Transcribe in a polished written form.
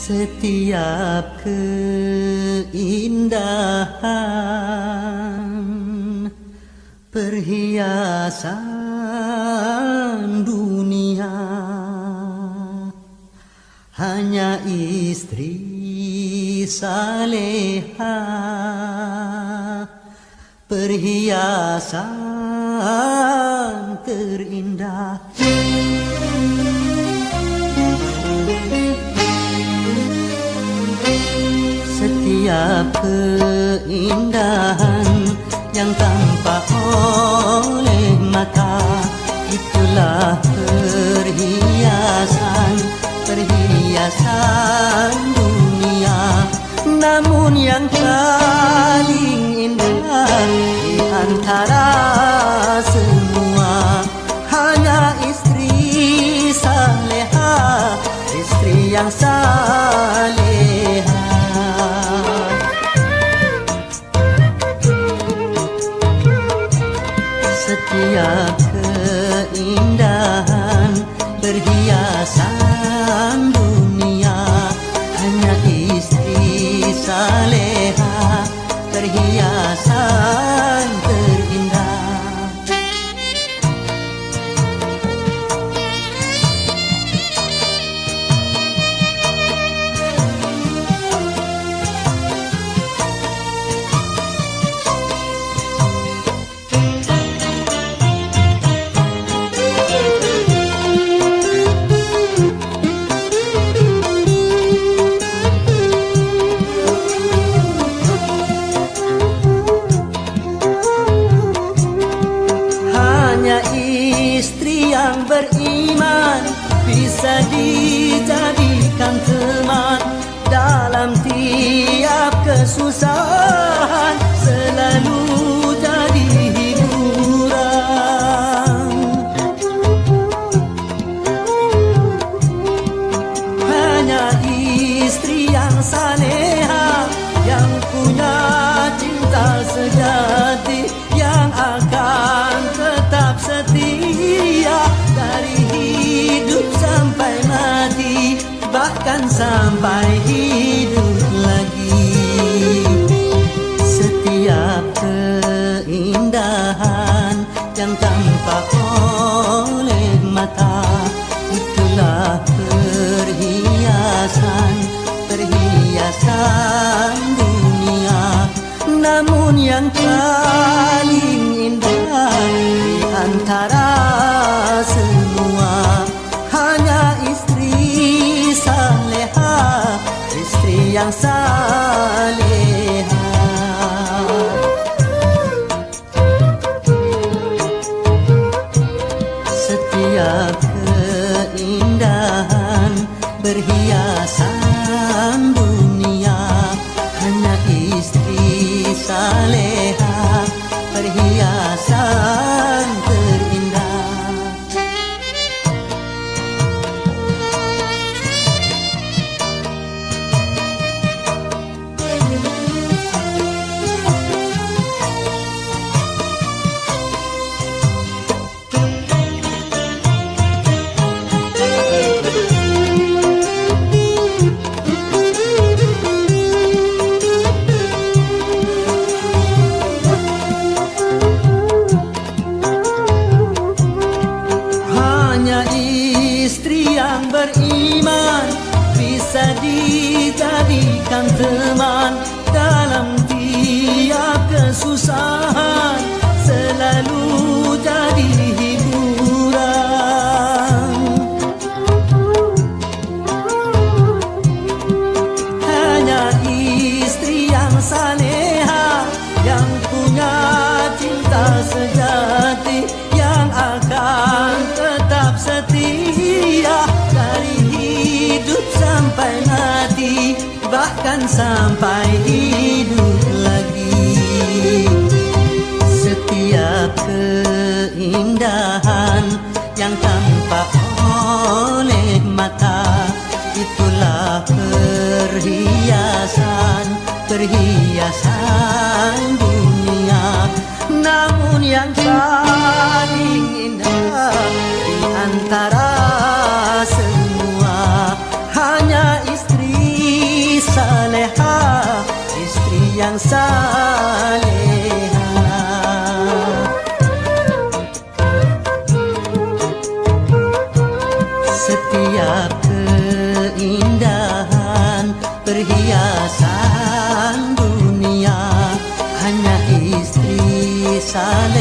Setiap keindahan perhiasan dunia hanya istri saleha, perhiasan terindah. Setiap keindahan yang tampak oleh mata, itulah perhiasan dunia. Namun yang paling indah di antara semua hanya istri saleha, istri yang saleha. Setiap keindahan perhiasan dunia hanya istri saleha, perhiasan terindah. Istri yang beriman bisa dijadikan teman dalam tiap kesusahan, selalu jadi hiburan. Hanya istri yang saleha, yang punya cinta sejati, yang akan tetap setia dari hidup sampai mati, bahkan sampai hidup lagi. Setiap keindahan yang tampak oleh mata, itulah perhiasan dunia. Namun yang paling indah di antara semua hanya istri saleha, istri yang saleha. Setiap keindahan perhiasan dunia hanya istri saleha, perhiasan terindah. Istri yang beriman bisa dijadikan teman dalam tiap kesusahan, selalu jadi hiburan. Hanya istri yang saleha, yang punya cinta sejati, yang akan tetap setia dari hidup sampai mati, bahkan sampai hidup lagi. Setiap keindahan yang tampak oleh mata, itulah perhiasan dunia. Namun yang paling indah di antara semua hanya istri yang saleha. Setiap keindahan perhiasan dunia hanya istri saleh